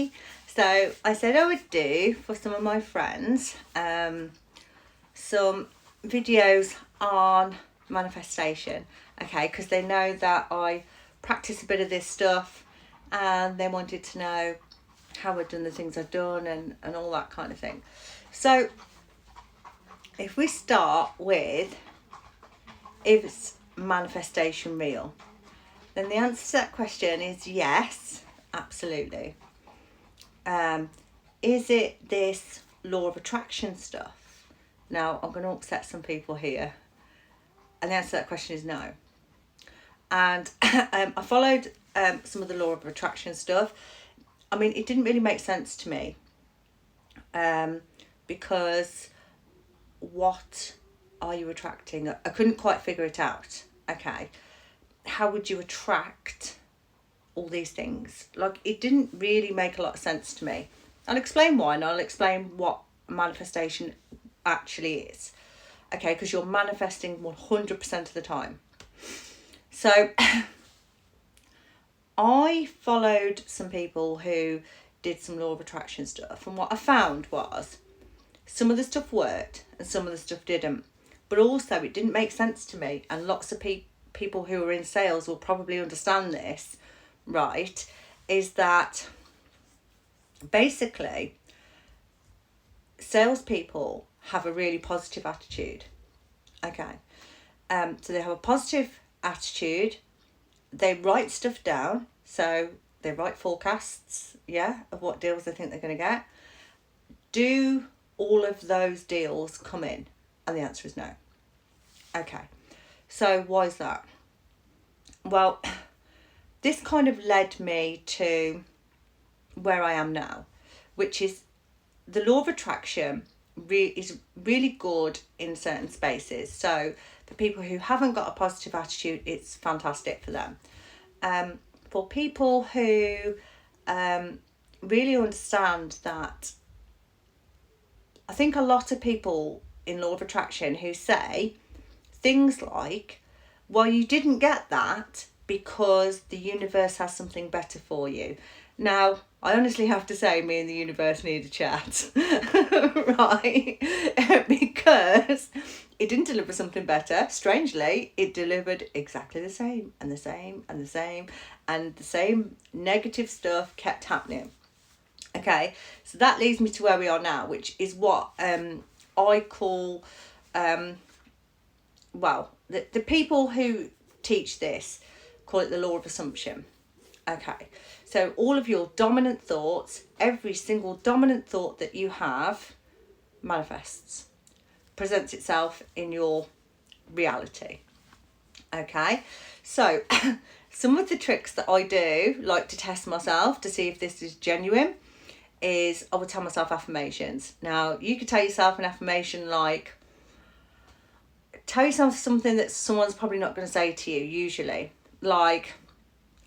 me. So I said I would do for some of my friends some videos on manifestation, okay, because they know that I practice a bit of this stuff and they wanted to know how I've done the things I've done and all that kind of thing. So if we start with, is manifestation real? Then the answer to that question is yes, absolutely. Is it this law of attraction stuff? Now, I'm going to upset some people here. And the answer to that question is no. And I followed some of the law of attraction stuff. I mean, it didn't really make sense to me. Because what are you attracting? I couldn't quite figure it out. Okay. How would you attract all these things? Like, it didn't really make a lot of sense to me. I'll explain why, and I'll explain what manifestation actually is. Okay, because you're manifesting 100% of the time. So I followed some people who did some law of attraction stuff, and what I found was some of the stuff worked and some of the stuff didn't. But also it didn't make sense to me, and lots of people who are in sales will probably understand this, right? Is that basically salespeople have a really positive attitude. Okay. So they have a positive attitude. They write stuff down. So they write forecasts, of what deals they think they're going to get. Do all of those deals come in? And the answer is no. Okay. So why is that? Well, this kind of led me to where I am now, which is the law of attraction is really good in certain spaces. So for people who haven't got a positive attitude, it's fantastic for them. For people who really understand that, I think a lot of people in law of attraction who say things like, well, you didn't get that because the universe has something better for you. Now, I honestly have to say, me and the universe need a chat, right? Because it didn't deliver something better. Strangely, it delivered exactly the same and the same and the same, and the same negative stuff kept happening. Okay, so that leads me to where we are now, which is what I call, the people who teach this call it the law of assumption. Okay, so all of your dominant thoughts, every single dominant thought that you have manifests, presents itself in your reality. Okay, so some of the tricks that I do, like to test myself to see if this is genuine, is I would tell myself affirmations. Now, you could tell yourself an affirmation like, tell yourself something that someone's probably not going to say to you usually. Like,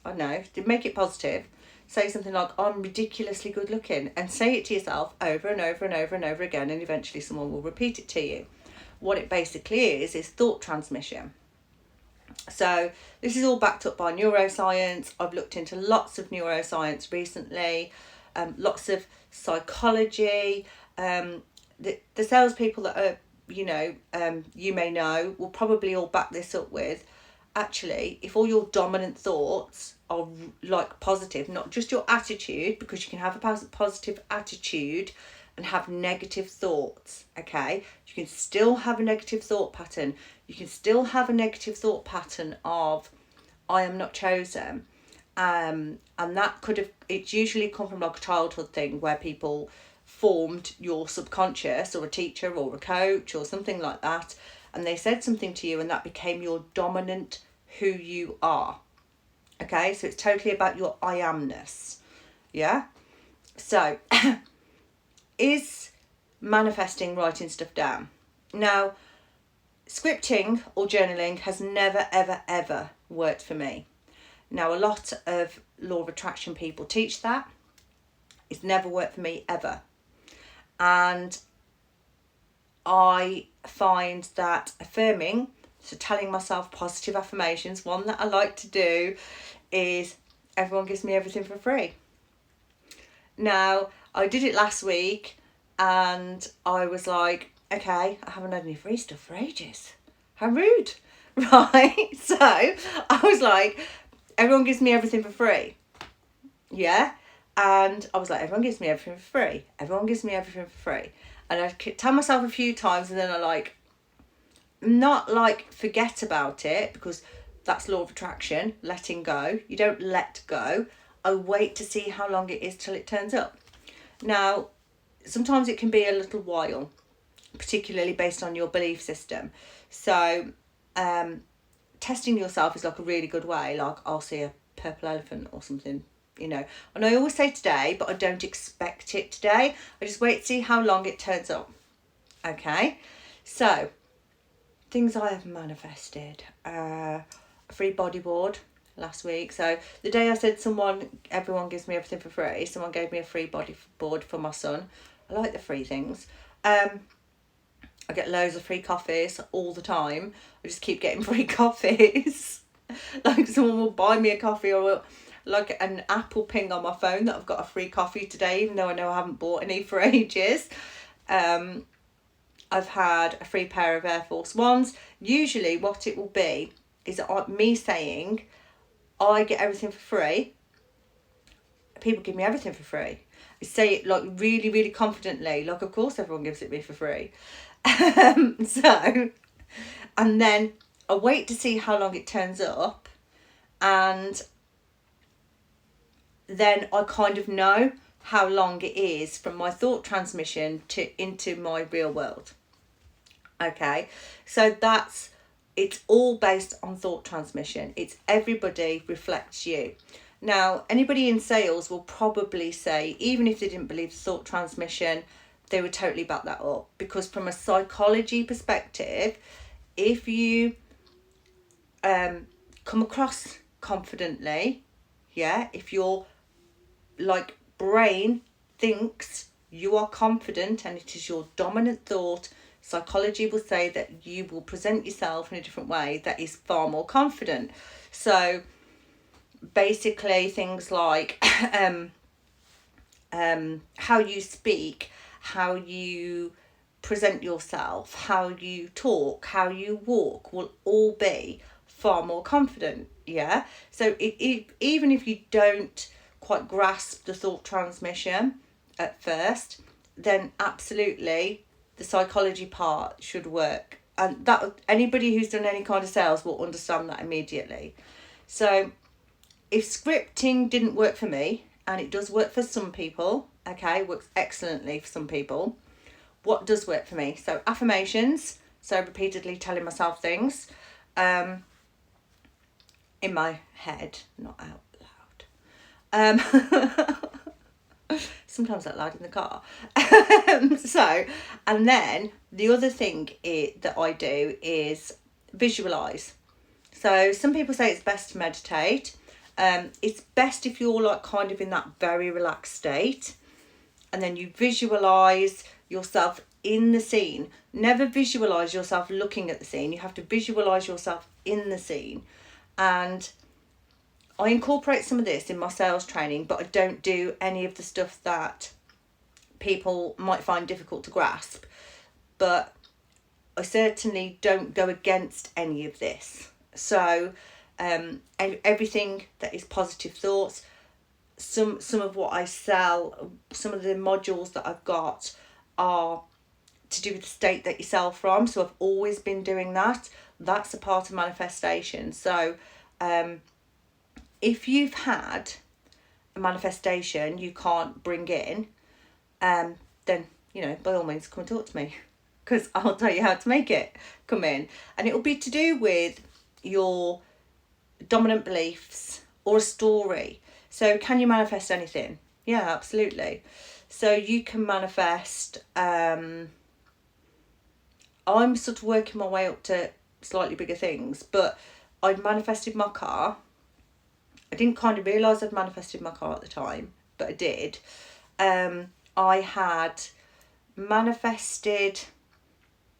I don't know, to make it positive, say something like, I'm ridiculously good looking, and say it to yourself over and over and over and over again, and eventually someone will repeat it to you. What it basically is thought transmission. So this is all backed up by neuroscience. I've looked into lots of neuroscience recently, lots of psychology. The salespeople that are, you may know, will probably all back this up with, actually, if all your dominant thoughts are like positive, not just your attitude, because you can have a positive attitude and have negative thoughts, okay? You can still have a negative thought pattern. You can still have a negative thought pattern of, I am not chosen. And that it's usually come from like a childhood thing where people formed your subconscious, or a teacher or a coach or something like that, and they said something to you and that became your dominant who you are. Okay, so it's totally about your I amness. Yeah? So, is manifesting writing stuff down? Now, scripting or journaling has never, ever, ever worked for me. Now, a lot of law of attraction people teach that. It's never worked for me, ever. And I find that affirming, so telling myself positive affirmations, one that I like to do is, everyone gives me everything for free. Now, I did it last week and I was like, okay, I haven't had any free stuff for ages. How rude. Right? So I was like, everyone gives me everything for free. Yeah? And I was like, everyone gives me everything for free. Everyone gives me everything for free. And I tell myself a few times and then I like, not like forget about it, because that's law of attraction, letting go. You don't let go. I wait to see how long it is till it turns up. Now, sometimes it can be a little while, particularly based on your belief system. So, testing yourself is like a really good way. Like, I'll see a purple elephant or something, you know. And I always say today, but I don't expect it today. I just wait to see how long it turns up. Okay? So, things I have manifested. A free bodyboard last week. So the day I said everyone gives me everything for free, someone gave me a free bodyboard for my son. I like the free things. I get loads of free coffees all the time. I just keep getting free coffees. Like someone will buy me a coffee, or like an app will ping on my phone that I've got a free coffee today, even though I know I haven't bought any for ages. I've had a free pair of Air Force Ones. Usually what it will be is me saying, I get everything for free. People give me everything for free. I say it like really, really confidently. Like, of course everyone gives it me for free. So, and then I wait to see how long it turns up. And then I kind of know how long it is from my thought transmission into my real world. Okay, so it's all based on thought transmission. It's everybody reflects you. Now, anybody in sales will probably say, even if they didn't believe thought transmission, they would totally back that up, because from a psychology perspective, if you come across confidently, yeah, if your like brain thinks you are confident and it is your dominant thought, psychology will say that you will present yourself in a different way that is far more confident. So basically things like how you speak, how you present yourself, how you talk, how you walk will all be far more confident. Yeah, so even if you don't quite grasp the thought transmission at first, then absolutely the psychology part should work, and that anybody who's done any kind of sales will understand that immediately. So if scripting didn't work for me, and it does work for some people, okay, works excellently for some people, what does work for me? So affirmations, so repeatedly telling myself things in my head, not out loud. Sometimes out loud in the car. So, and then the other thing that I do is visualize. So some people say it's best to meditate. It's best if you're like kind of in that very relaxed state, and then you visualize yourself in the scene. Never visualize yourself looking at the scene. You have to visualize yourself in the scene. And I incorporate some of this in my sales training, but I don't do any of the stuff that people might find difficult to grasp. But I certainly don't go against any of this. So everything that is positive thoughts, some of what I sell, some of the modules that I've got are to do with the state that you sell from. So I've always been doing that. That's a part of manifestation. So if you've had a manifestation you can't bring in, then, you know, by all means come and talk to me, because I'll tell you how to make it come in. And it will be to do with your dominant beliefs or a story. So can you manifest anything? Yeah, absolutely. So you can manifest, I'm sort of working my way up to slightly bigger things, but I'd manifested my car. I didn't kind of realise I'd manifested my car at the time, but I did. I had manifested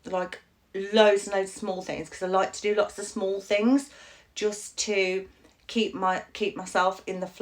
like loads and loads of small things, because I like to do lots of small things just to keep myself in the flow.